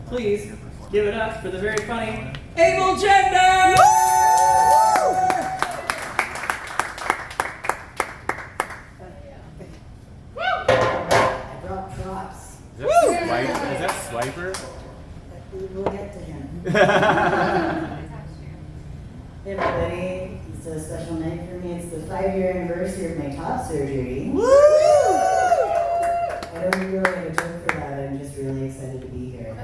Please give it up for the very funny Able Gender! I brought props. Is that Swiper? We'll get to him. Hey everybody, it's a special night for me. It's the 5-year anniversary of my top surgery. Woo! I don't really have a joke for that. I'm just really excited to be here.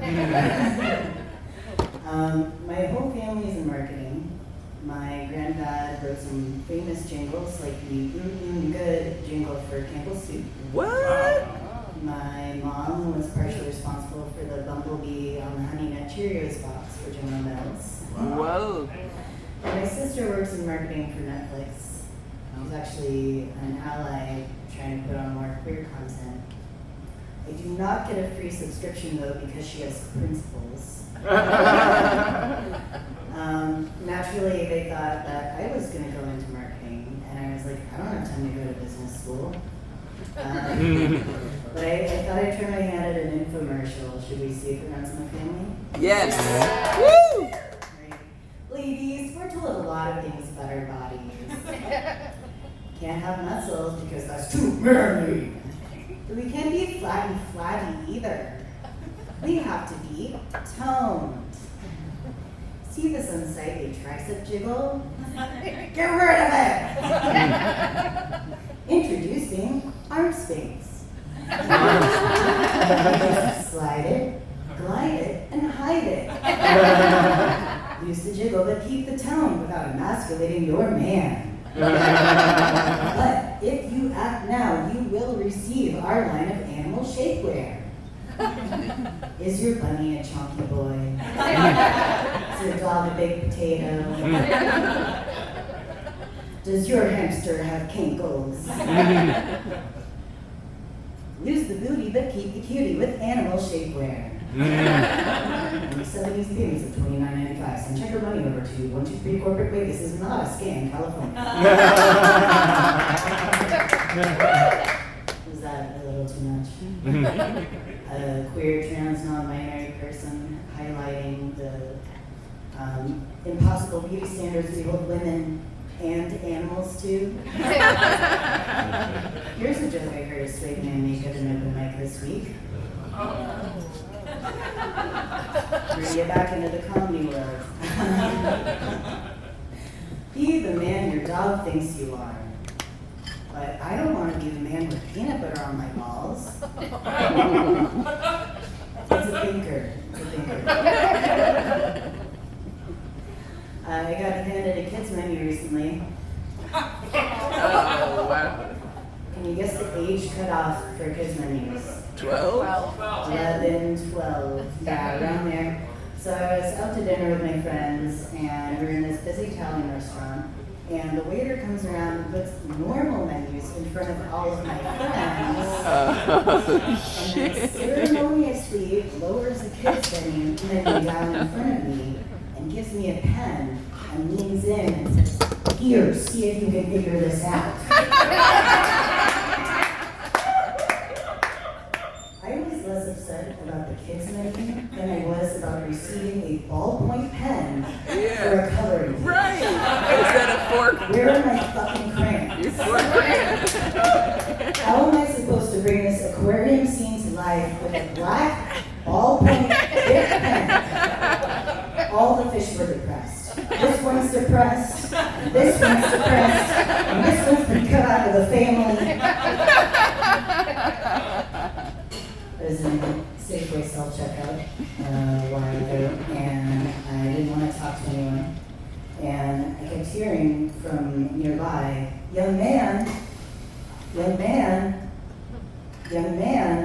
My whole family's in marketing. My granddad wrote some famous jingles, like the good jingle for Campbell's Soup. What? My mom was partially responsible for the bumblebee on the Honey Nut Cheerios box for General Mills. Whoa. My sister works in marketing for Netflix. She's actually an ally trying to put on more queer content. I do not get a free subscription though because she has principles. Naturally, they thought that I was going to go into marketing, and I was like, I don't have time to go to business school. But I thought I'd try my hand at an infomercial. Should we see if it runs in the family? Yes. Woo! Right. Ladies, we're told a lot of things about our bodies. Can't have muscles because that's too manly. But we can't be flat and flabby either. We have to be toned. See this unsightly tricep jiggle? Get rid of it! Introducing arm space. Slide it, glide it, and hide it. Use the jiggle but keep the tone without emasculating your man. But if you act now, you will receive our line of animal shapewear. Is your bunny a chunky boy? Is your dog a baked potato? Does your hamster have kinkles? Lose the booty but keep the cutie with animal shapewear. Only 70s payments of $29.95. Send check your money over to 123 Corporate Way. This is not a scam, California. Was that a little too much? A queer, trans, non-binary person highlighting the impossible beauty standards we hold women and animals to. Here's a joke I heard a straight man make at an open mic this week. Bring you back into the comedy world. Be the man your dog thinks you are. But I don't want to be the man with peanut butter on my balls. It's a thinker. It's a thinker. I got handed a kids menu recently. Oh, wow. Can you guess the age cutoff for kids menus? 12? 11, 12, yeah, around there. So I was out to dinner with my friends, and we were in this busy Italian restaurant, and the waiter comes around and puts normal menus in front of all of my friends, and then ceremoniously lowers the kids menu down in front of me, and gives me a pen, and leans in and says, "Here, see if you can figure this out." I was less upset about the kids menu than I was about receiving a ballpoint pen for a coloring book. Right! Instead of fork. Where are my fucking crayons? Your fork crayons. How am I supposed to bring this aquarium scene to life with a black ballpoint big pen? All the fish were depressed. This one's depressed, this one's depressed, and this one's been cut out of the family. I was in a Safeway self-checkout a while ago, and I didn't want to talk to anyone. And I kept hearing from nearby, "Young man, young man, young man."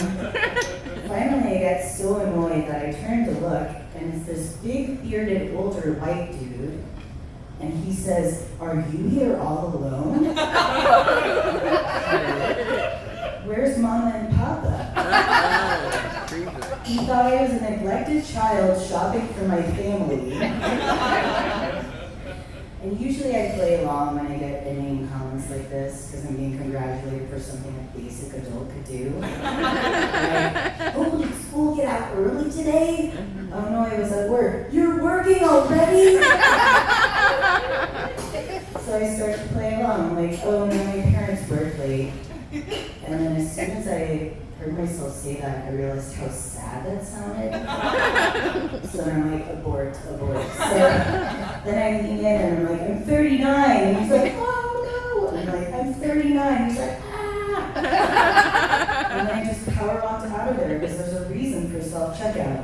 Finally, I got so annoyed that I turned to look, and it's this big, bearded, older white dude, and he says, "Are you here all alone?" Where's Mama and Papa? He thought I was a neglected child shopping for my family. And usually I play along when I get inane comments like this, because I'm being congratulated for something a basic adult could do. Like, oh, did school get out early today? Oh no, I was at work. You're working already? So I start to play along. I'm like, oh no, my parents work late. And then as soon as I heard myself say that, I realized how sad that sounded. So I'm like, abort. So then I lean in and I'm like, I'm 39. And he's like, oh no. And I'm like, I'm 39. He's like, ah. And then I just power walked out of there because there's a reason for self-checkout.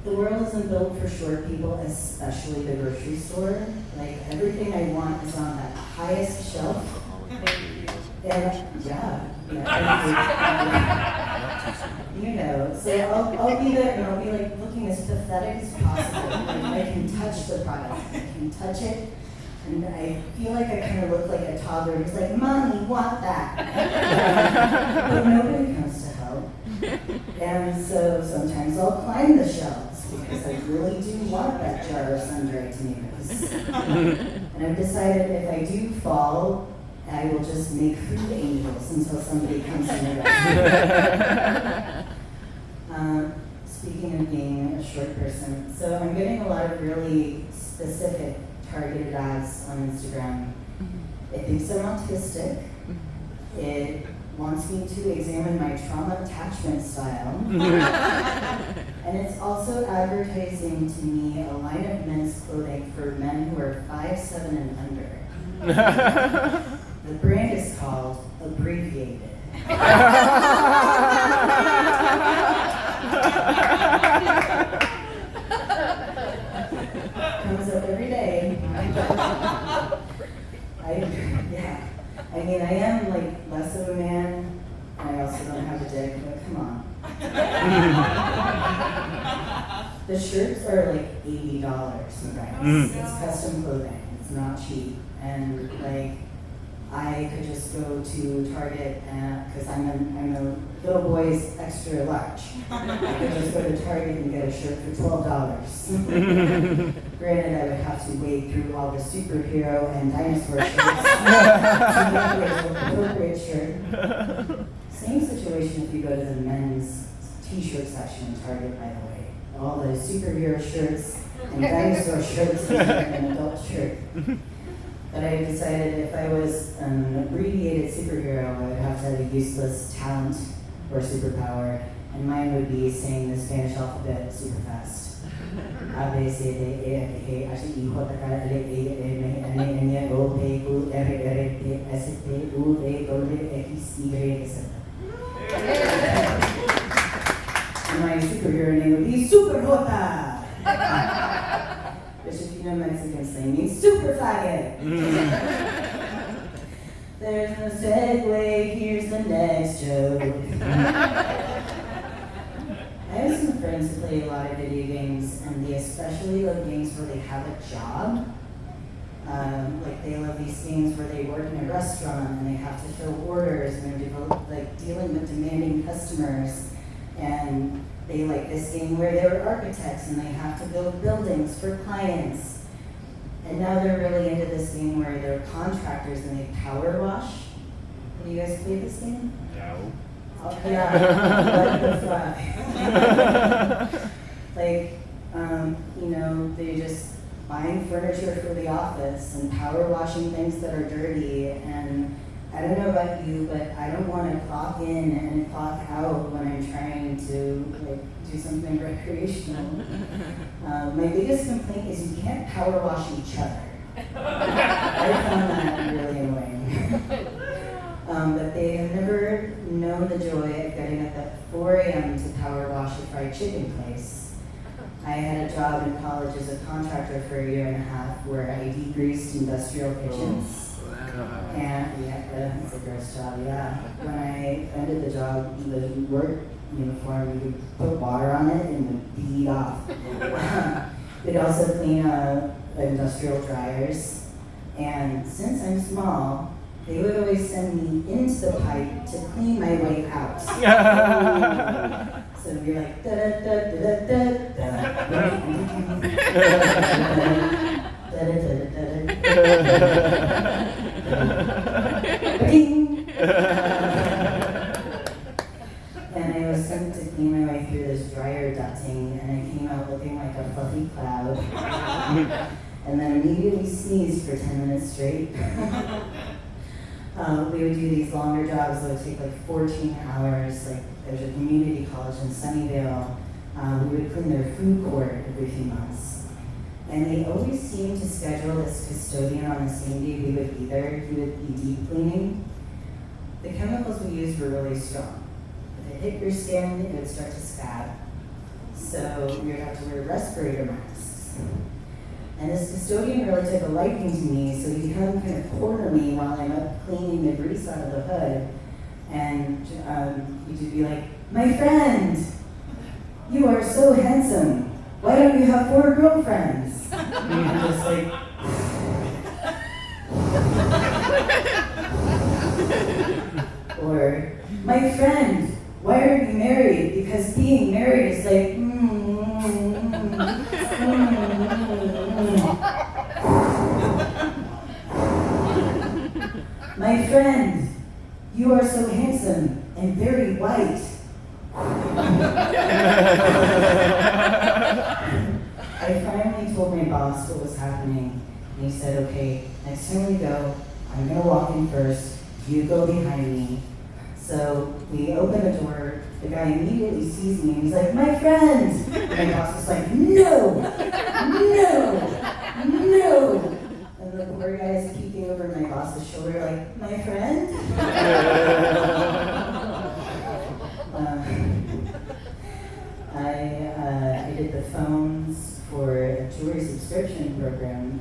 The world isn't built for short people, especially the grocery store. Like, everything I want is on that highest shelf. And you know, so I'll be there and I'll be like looking as pathetic as possible. Like, I can touch the product, I can touch it, and I feel like I kind of look like a toddler who's like, Mommy, want that? But nobody comes to help. And so sometimes I'll climb the shelves because I really do want that jar of sun-dried tomatoes. And I've decided if I do fall, I will just make food angels until somebody comes to me. Speaking of being a short person, so I'm getting a lot of really specific targeted ads on Instagram. It thinks I'm autistic. It wants me to examine my trauma attachment style. And it's also advertising to me a line of men's clothing for men who are 5'7" and under. The brand is called Abbreviated. Comes up every day. I mean, I am like less of a man. I also don't have a dick, but come on. The shirts are like $80, you guys. It's custom clothing. It's not cheap. And like, I could just go to Target because I'm a little boy's extra large. I could just go to Target and get a shirt for $12. Granted, I would have to wade through all the superhero and dinosaur shirts to get the appropriate shirt. Same situation if you go to the men's t-shirt section in Target, by the way. All the superhero shirts and dinosaur shirts and an adult shirt. But I decided if I was an abbreviated superhero, I would have to have a useless talent or superpower, and mine would be saying the Spanish alphabet super fast. A, B, C, D, E, F, G, H, I, J, K, L, M, N, O, P, Q, R, S, T, U, V, W, X, Y, Z. And my superhero name would be Super Jota! Which, if you know Mexican slang, means super faggot. There's no segue, here's the next joke. I have some friends who play a lot of video games, and they especially love games where they have a job. Like, they love these games where they work in a restaurant and they have to fill orders and they're dealing with demanding customers. And they like this game where they're architects and they have to build buildings for clients. And now they're really into this game where they're contractors and they power wash. Have you guys played this game? No. Oh, yeah. What the fuck? Like, you know, they just buying furniture for the office and power washing things that are dirty. And I don't know about you, but I don't want to clock in and clock out when I'm trying to like do something recreational. My biggest complaint is you can't power wash each other. I found that really annoying. But they have never known the joy of getting up at 4 a.m. to power wash a fried chicken place. I had a job in college as a contractor for a year and a half where I degreased industrial kitchens. And yeah, it's a gross job, yeah. When I ended the job, the work uniform, you could put water on it and it would bead off. We'd also clean industrial dryers. And since I'm small, they would always send me into the pipe to clean my way out. So you're like, da da da da da da. clean my way through this dryer dutting, and I came out looking like a fluffy cloud. And then immediately sneezed for 10 minutes straight. We would do these longer jobs that would take like 14 hours. Like there's a community college in Sunnyvale. We would clean their food court every few months. And they always seemed to schedule this custodian on the same day we would be there. He would be deep cleaning. The chemicals we used were really strong. If it hit your skin, it would start to scab. So we would have to wear respirator masks. And this custodian really took a liking to me, so he'd come kind of corner me while I'm up cleaning the grease out of the hood. And he'd just be like, "My friend, you are so handsome. Why don't you have 4 girlfriends?" And I'm just like, or, "My friend, why are you married? Because being married is like, My friend, you are so handsome and very white." I finally told my boss what was happening, and he said, "Okay, next time we go, I'm gonna walk in first, you go behind me." So we open the door, the guy immediately sees me, and he's like, "My friend!" And my boss was like, "No, no, no." And the poor guy is peeking over my boss's shoulder like, "My friend?" I did the phones for a jewelry subscription program,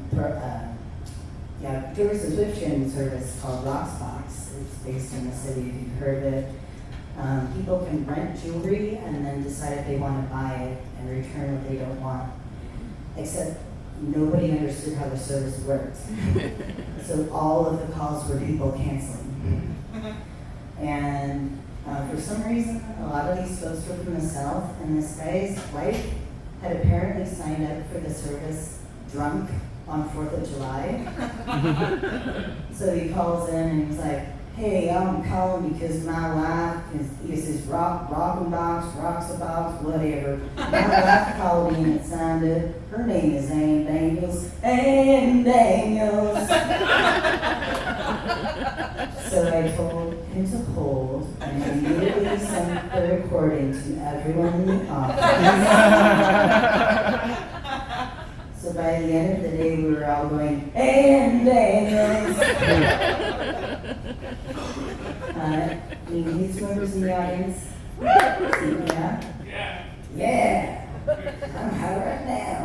jewelry subscription service called Rocksbox. It's based in the city, if you've heard of it. People can rent jewelry and then decide if they want to buy it and return what they don't want. Except nobody understood how the service worked. So all of the calls were people canceling. And for some reason, a lot of these folks were from the South, and this guy's wife had apparently signed up for the service drunk on 4th of July. So he calls in and he's like, "Hey, I'm calling because my wife is rockin' box, rocks a box, whatever. My wife called me and signed up. Her name is Ann Daniels. Ann Daniels." So I told him to hold, and I immediately sent the recording to everyone in the office. So by the end of the day, we were all going, "Ann Daniels." These members in the audience? Yeah? Yeah. I'm hot right now.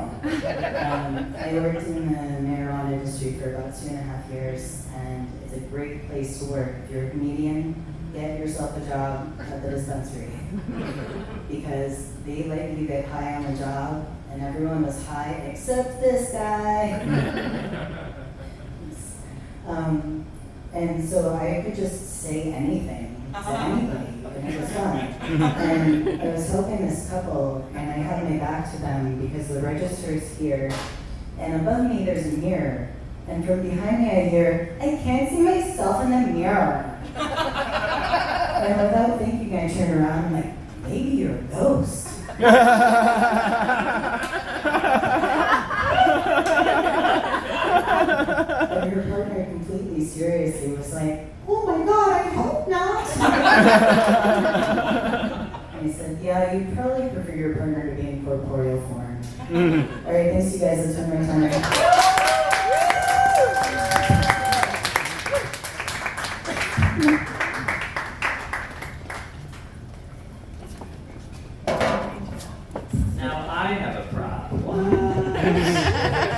I worked in the marijuana industry for about 2.5 years, and it's a great place to work. If you're a comedian, get yourself a job at the dispensary. Because they let you get high on the job, and everyone was high except this guy. And so I could just say anything to anybody, and it was fun. And I was helping this couple, and I had my back to them because the register's here, and above me there's a mirror, and from behind me I hear, "I can't see myself in the mirror." And without thinking, I turn around and I'm like, "Maybe you're a ghost." And her partner completely seriously was like, "Oh my God, I hope not." And I said, "Yeah, you'd probably prefer your partner to be in corporeal form." All right, thanks you guys, that's been my time. Now I have a problem. What?